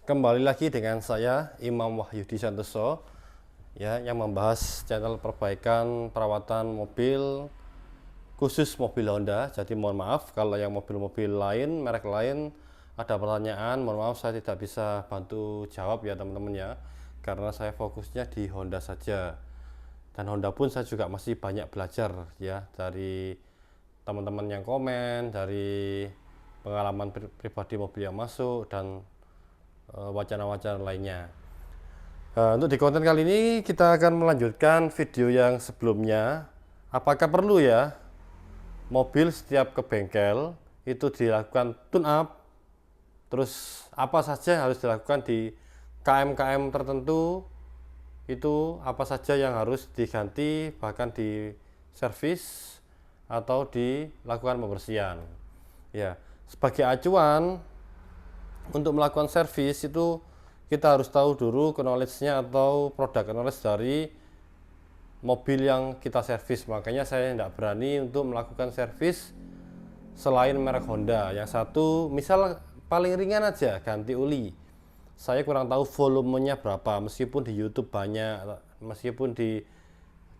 Kembali lagi dengan saya Imam Wahyudi Santoso ya, yang membahas channel perbaikan perawatan mobil khusus mobil Honda. Jadi mohon maaf kalau yang mobil-mobil lain, merek lain ada pertanyaan, mohon maaf saya tidak bisa bantu jawab ya teman-teman ya, karena saya fokusnya di Honda saja. Dan Honda pun saya juga masih banyak belajar ya, dari teman-teman yang komen, dari pengalaman pribadi mobil yang masuk, dan wacana-wacana lainnya. Untuk di konten kali ini kita akan melanjutkan video yang sebelumnya. Apakah perlu ya mobil setiap ke bengkel itu dilakukan tune up? Terus apa saja yang harus dilakukan di KM-KM tertentu? Itu apa saja yang harus diganti, bahkan di servis atau dilakukan pembersihan? Ya, sebagai acuan untuk melakukan servis itu kita harus tahu dulu knowledge-nya atau produk knowledge dari mobil yang kita servis. Makanya saya tidak berani untuk melakukan servis selain merek Honda. Yang satu misal paling ringan aja, ganti oli. Saya kurang tahu volumenya berapa, meskipun di YouTube banyak, meskipun di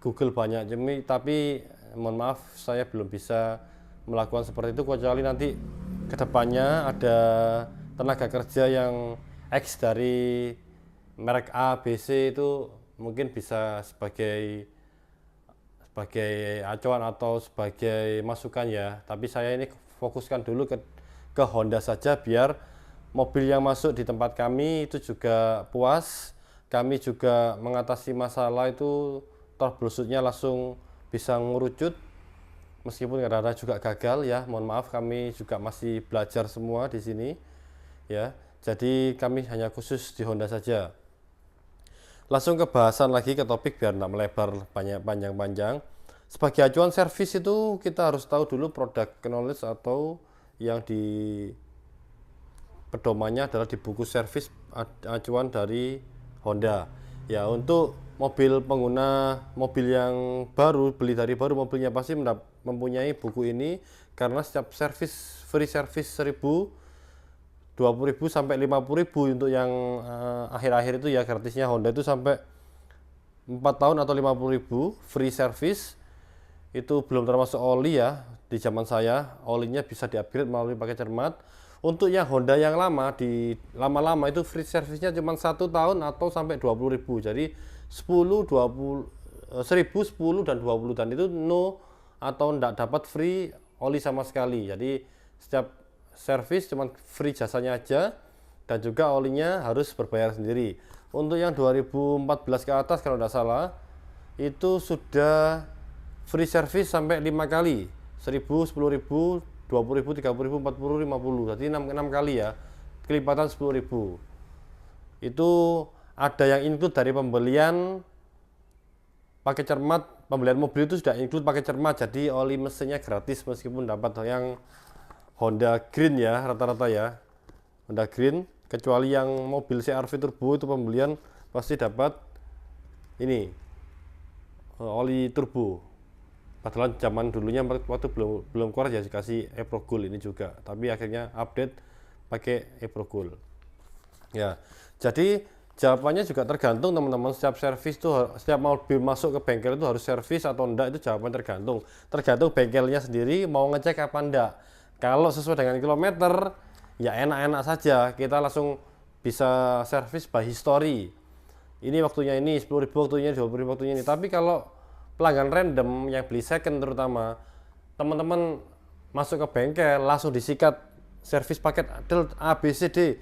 Google banyak, tapi mohon maaf saya belum bisa melakukan seperti itu, kecuali nanti kedepannya ada tenaga kerja yang X dari merek A, B, C itu mungkin bisa sebagai acuan atau sebagai masukan ya. Tapi saya ini fokuskan dulu ke Honda saja, biar mobil yang masuk di tempat kami itu juga puas, kami juga mengatasi masalah itu troubleshootnya langsung bisa ngerucut, meskipun kadang-kadang juga gagal ya. Mohon maaf, kami juga masih belajar semua di sini ya. Jadi kami hanya khusus di Honda saja. Langsung ke bahasan lagi, ke topik biar tidak melebar panjang-panjang. Sebagai acuan servis itu kita harus tahu dulu produk knowledge atau yang di pedomannya adalah di buku servis acuan dari Honda. Ya, untuk mobil pengguna mobil yang baru, beli dari baru mobilnya pasti mempunyai buku ini, karena setiap servis free service 1000, 20.000 sampai 50.000 untuk yang akhir-akhir itu ya, gratisnya Honda itu sampai 4 tahun atau 50.000 free service. Itu belum termasuk oli ya. Di zaman saya olinya bisa di-upgrade melalui pakai cermat. Untuk yang Honda yang lama, di lama-lama itu free service-nya cuma 1 tahun atau sampai 20.000. Jadi 10, 20, 1000, 10 dan 20 dan itu no, atau tidak dapat free oli sama sekali. Jadi setiap servis cuma free jasanya aja, dan juga olinya harus berbayar sendiri. Untuk yang 2014 ke atas kalau tidak salah itu sudah free service sampai 5 kali, 1000, 10.000, 20.000, 30.000, 40, 50. Jadi 6 kali ya, kelipatan 10.000. Itu ada yang include dari pembelian pakai cermat. Pembelian mobil itu sudah include pakai cermat, jadi oli mesinnya gratis, meskipun dapat yang Honda Green ya, rata-rata ya Honda Green, kecuali yang mobil CR-V turbo itu pembelian pasti dapat ini oli turbo. Padahal zaman dulunya waktu belum keluar ya dikasih Evo Gold ini juga, tapi akhirnya update pakai Evo Gold ya. Jadi jawabannya juga tergantung teman-teman, setiap servis tuh, setiap mobil masuk ke bengkel itu harus servis atau enggak, itu jawaban tergantung bengkelnya sendiri mau ngecek apa enggak. Kalau sesuai dengan kilometer ya enak-enak saja, kita langsung bisa servis by history. Ini waktunya ini 10.000, waktunya 20.000, waktunya ini. Tapi kalau pelanggan random yang beli second terutama, teman-teman masuk ke bengkel langsung disikat servis paket A, B, C, D.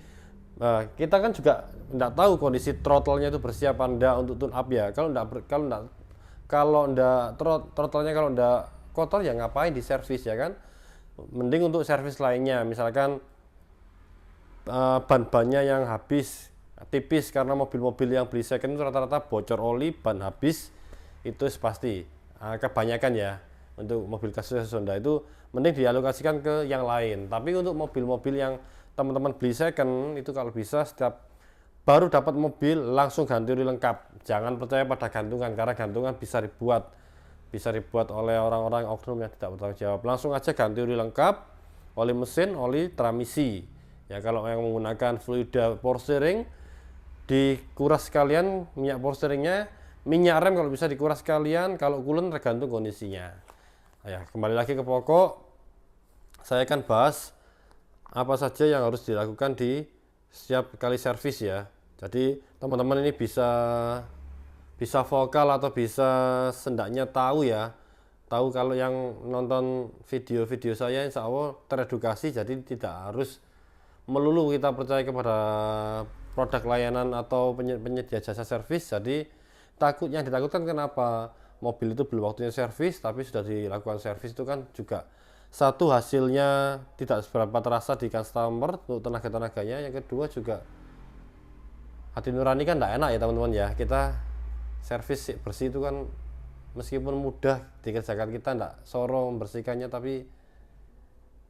Nah, kita kan juga tidak tahu kondisi throttle-nya itu bersih apa enggak untuk tune up ya. Kalau enggak throttle-nya kalau enggak kotor ya ngapain di servis ya kan? Mending untuk servis lainnya, misalkan ban-bannya yang habis tipis, karena mobil-mobil yang beli second itu rata-rata bocor oli, ban habis, itu pasti kebanyakan ya. Untuk mobil kasus Honda itu mending dialokasikan ke yang lain. Tapi untuk mobil-mobil yang teman-teman beli second itu, kalau bisa setiap baru dapat mobil langsung ganti oli lengkap. Jangan percaya pada gantungan, karena gantungan bisa dibuat oleh orang-orang oknum yang tidak bertanggung jawab. Langsung aja ganti oli lengkap, oli mesin, oli transmisi. Ya kalau yang menggunakan fluida power steering, dikuras sekalian minyak power steeringnya, minyak rem kalau bisa dikuras sekalian, kalau coolant tergantung kondisinya. Ya, kembali lagi ke pokok, saya akan bahas apa saja yang harus dilakukan di setiap kali servis ya. Jadi teman-teman ini bisa vokal atau bisa sendaknya tahu ya, tahu kalau yang nonton video-video saya insya Allah teredukasi, jadi tidak harus melulu kita percaya kepada produk layanan atau penyedia jasa servis. Jadi yang ditakutkan kenapa mobil itu belum waktunya servis tapi sudah dilakukan servis, itu kan juga satu hasilnya tidak seberapa terasa di customer untuk tenaga-tenaganya, yang kedua juga hati nurani kan tidak enak ya teman-teman ya. Kita servis bersih itu kan meskipun mudah dikerjakan, kita tidak soro membersihkannya, tapi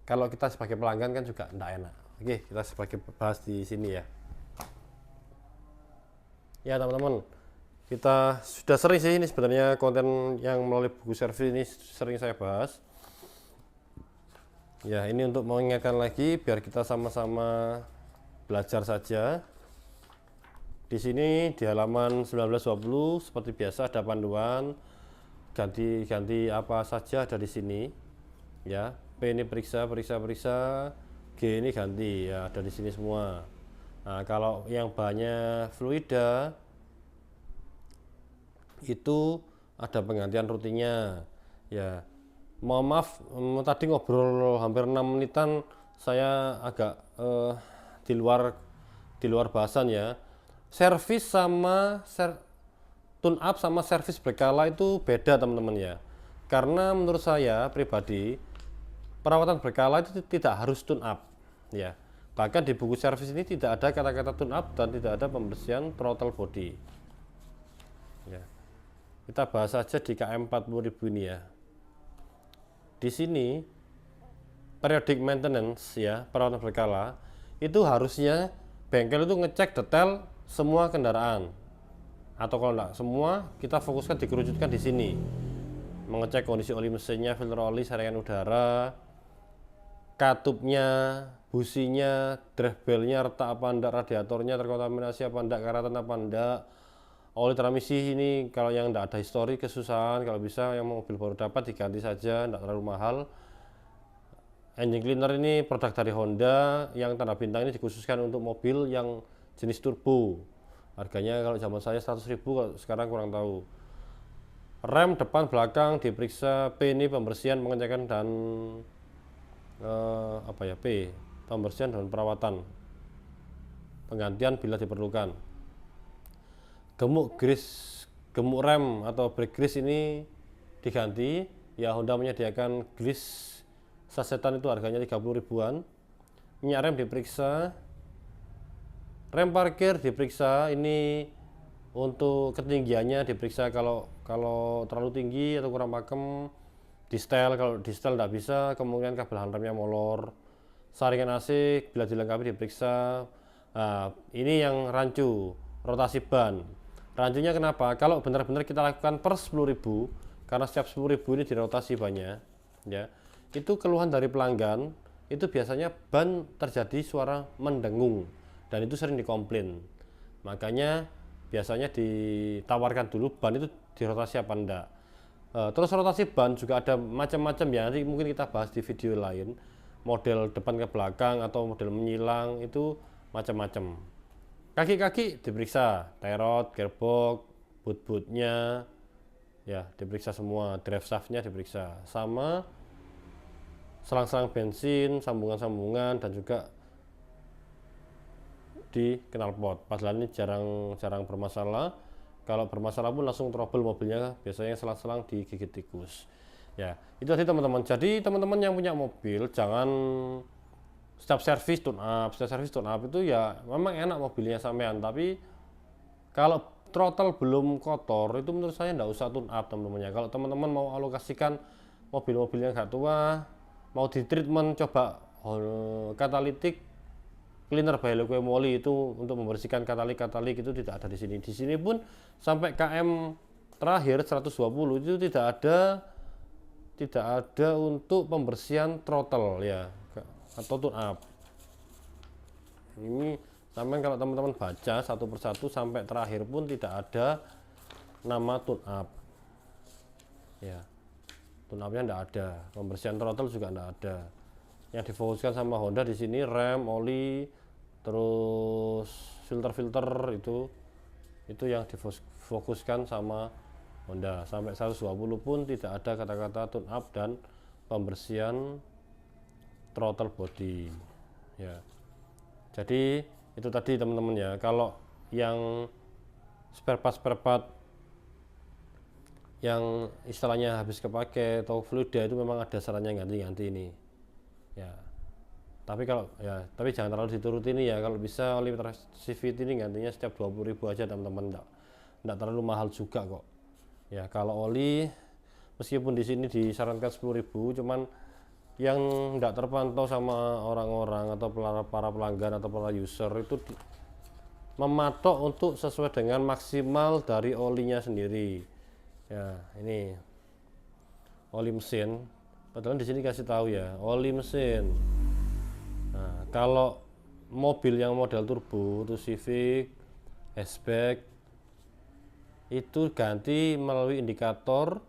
kalau kita sebagai pelanggan kan juga tidak enak. Oke, kita sebagai bahas di sini ya. Ya teman-teman, kita sudah sering sih ini sebenarnya konten yang melalui buku servis ini sering saya bahas. Ya ini untuk mengingatkan lagi biar kita sama-sama belajar saja. Di sini di halaman 1920 seperti biasa ada panduan ganti apa saja ada di sini. Ya, P ini periksa, G ini ganti ya, ada di sini semua. Nah, kalau yang bahannya fluida itu ada penggantian rutinnya. Ya, mohon maaf tadi ngobrol hampir 6 menitan saya agak di luar bahasan ya. Servis sama tune up sama servis berkala itu beda teman-teman ya. Karena menurut saya pribadi perawatan berkala itu tidak harus tune up ya. Bahkan di buku servis ini tidak ada kata-kata tune up dan tidak ada pembersihan throttle body. Ya. Kita bahas saja di KM 40.000 ini ya. Di sini periodic maintenance ya, perawatan berkala itu harusnya bengkel itu ngecek detail semua kendaraan, atau kalau enggak semua kita fokuskan dikerucutkan di sini, mengecek kondisi oli mesinnya, filter oli, saringan udara, katupnya, businya, drive belnya retak apa enggak, radiatornya terkontaminasi apa enggak, karatan apa enggak, oli transmisi ini kalau yang enggak ada histori kesusahan, kalau bisa yang mobil baru dapat diganti saja, enggak terlalu mahal. Engine cleaner ini produk dari Honda yang tanda bintang ini dikhususkan untuk mobil yang jenis turbo. Harganya kalau zaman saya 100.000, kalau sekarang kurang tahu. Rem depan belakang diperiksa, P ini pembersihan, pengecekan dan P pembersihan dan perawatan, penggantian bila diperlukan. Gemuk rem atau brake grease ini diganti ya. Honda menyediakan grease sasetan itu harganya 30 ribuan. Minyak rem diperiksa, rem parkir diperiksa, ini untuk ketinggiannya diperiksa, kalau terlalu tinggi atau kurang pakem di setel, kalau di setel tidak bisa kemungkinan kabel remnya molor. Saringan AC bila dilengkapi diperiksa. Nah, ini yang rancu, rotasi ban. Rancunya kenapa? Kalau benar-benar kita lakukan per 10.000, karena setiap 10.000 ini dirotasi banyak ya. Itu keluhan dari pelanggan, itu biasanya ban terjadi suara mendengung dan itu sering dikomplain. Makanya biasanya ditawarkan dulu ban itu dirotasi apa enggak. Terus rotasi ban juga ada macam-macam ya, nanti mungkin kita bahas di video lain. Model depan ke belakang atau model menyilang itu macam-macam. Kaki-kaki diperiksa, tie rod, gearbox, boot-bootnya ya diperiksa semua, drive shaftnya diperiksa, sama selang-selang bensin, sambungan-sambungan, dan juga di knalpot. Padahal ini jarang bermasalah. Kalau bermasalah pun langsung trouble mobilnya, biasanya selang-selang digigit tikus. Ya, itu tadi teman-teman. Jadi teman-teman yang punya mobil jangan setiap servis tune up itu ya memang enak mobilnya sampean, tapi kalau throttle belum kotor itu menurut saya enggak usah tune up teman-teman ya. Kalau teman-teman mau alokasikan mobil-mobil yang agak tua, mau di treatment, coba katalitik cleaner by Loque Moly itu untuk membersihkan katalik itu tidak ada di sini. Di sini pun sampai KM terakhir 120 itu tidak ada untuk pembersihan throttle ya atau tune up. Ini sampai kalau teman-teman baca satu persatu sampai terakhir pun tidak ada nama tune up. Ya, tune upnya tidak ada, pembersihan throttle juga tidak ada. Yang difokuskan sama Honda di sini rem, oli, terus filter-filter itu yang difokuskan sama Honda. Sampai 120 pun tidak ada kata-kata tune up dan pembersihan throttle body. Ya, jadi itu tadi teman-teman ya. Kalau yang spare part yang istilahnya habis kepake atau fluida itu memang ada sarannya ganti-ganti ini ya. Tapi jangan terlalu dituruti ini ya. Kalau bisa oli CVT ini gantinya setiap 20.000 aja teman-teman, enggak terlalu mahal juga kok ya. Kalau oli meskipun di sini disarankan 10.000, cuman yang enggak terpantau sama orang-orang atau para pelanggan atau para user itu mematok untuk sesuai dengan maksimal dari olinya sendiri ya. Ini oli mesin, padahal di sini kasih tahu ya oli mesin. Nah, kalau mobil yang model turbo itu Civic, hatchback itu ganti melalui indikator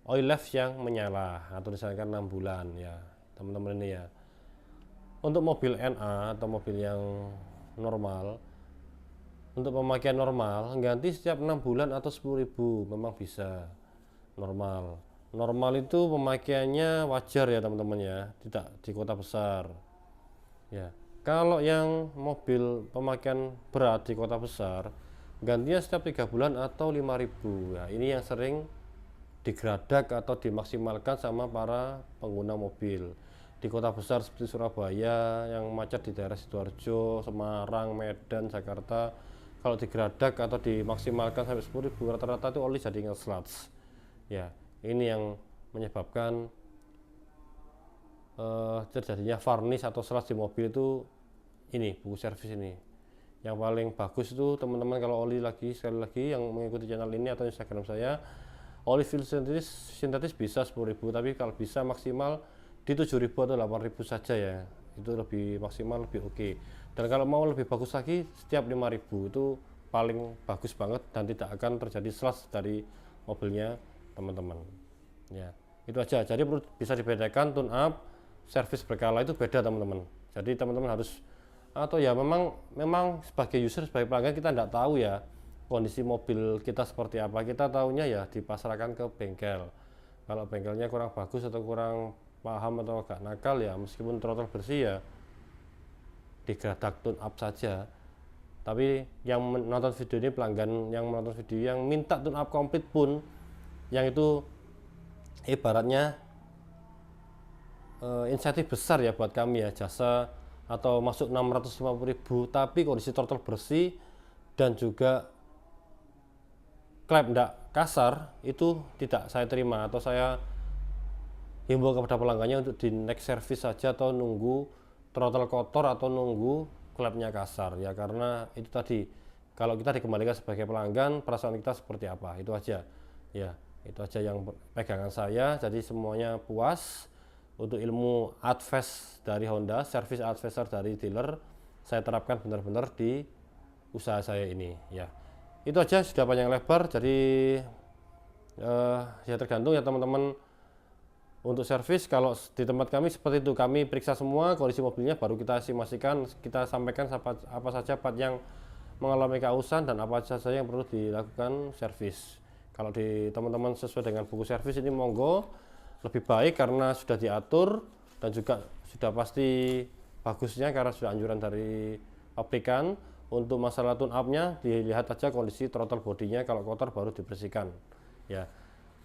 oil life yang menyala atau misalkan 6 bulan ya teman-teman ini ya. Untuk mobil NA atau mobil yang normal, untuk pemakaian normal ganti setiap 6 bulan atau 10.000 memang bisa. Normal itu pemakaiannya wajar ya teman-teman ya, tidak di kota besar ya. Kalau yang mobil pemakaian berat di kota besar gantinya setiap 3 bulan atau 5.000 ya. Ini yang sering digradak atau dimaksimalkan sama para pengguna mobil di kota besar seperti Surabaya yang macet di daerah Sidoarjo, Semarang, Medan, Jakarta. Kalau digradak atau dimaksimalkan sampai 10.000 rata-rata itu oli jadi nge-sludge ya. Ini yang menyebabkan terjadinya varnish atau sludge di mobil itu. Ini buku servis ini yang paling bagus itu teman-teman. Kalau oli lagi, sekali lagi yang mengikuti channel ini atau Instagram saya, oli sintetis bisa 10.000, tapi kalau bisa maksimal di 7.000 atau 8.000 saja ya. Itu lebih maksimal, lebih oke. Dan kalau mau lebih bagus lagi setiap 5.000 itu paling bagus banget dan tidak akan terjadi sludge dari mobilnya teman-teman ya. Itu aja. Jadi perlu bisa dibedakan tune up, servis berkala itu beda teman-teman. Jadi teman-teman harus, atau ya memang sebagai user, sebagai pelanggan kita tidak tahu ya kondisi mobil kita seperti apa. Kita tahunya ya dipasarkan ke bengkel. Kalau bengkelnya kurang bagus atau kurang paham atau agak nakal ya, meskipun throttle bersih ya digradak tune up saja. Tapi yang menonton video ini, pelanggan yang menonton video yang minta tune up komplit pun, yang itu ibaratnya insentif besar ya buat kami ya, jasa atau masuk 650.000 tapi kondisi throttle bersih dan juga klep enggak kasar, itu tidak saya terima atau saya himbau kepada pelanggannya untuk di next service saja atau nunggu throttle kotor atau nunggu klepnya kasar ya. Karena itu tadi, kalau kita dikembalikan sebagai pelanggan, perasaan kita seperti apa, itu aja ya. Itu aja yang pegangan saya. Jadi semuanya puas. Untuk ilmu advice dari Honda, service advisor dari dealer, saya terapkan benar-benar di usaha saya ini ya. Itu aja, sudah panjang lebar. Jadi ya tergantung ya teman-teman. Untuk servis, kalau di tempat kami seperti itu, kami periksa semua kondisi mobilnya, baru kita estimasikan, kita sampaikan apa saja part yang mengalami kausan dan apa saja yang perlu dilakukan servis. Kalau di teman-teman sesuai dengan buku servis ini, monggo, lebih baik karena sudah diatur dan juga sudah pasti bagusnya karena sudah anjuran dari pabrikan. Untuk masalah tune up-nya dilihat aja kondisi throttle bodinya, kalau kotor baru dibersihkan ya.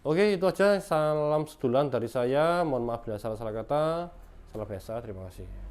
Oke, itu aja. Salam sedulan dari saya. Mohon maaf bila salah-salah kata. Salam biasa. Terima kasih.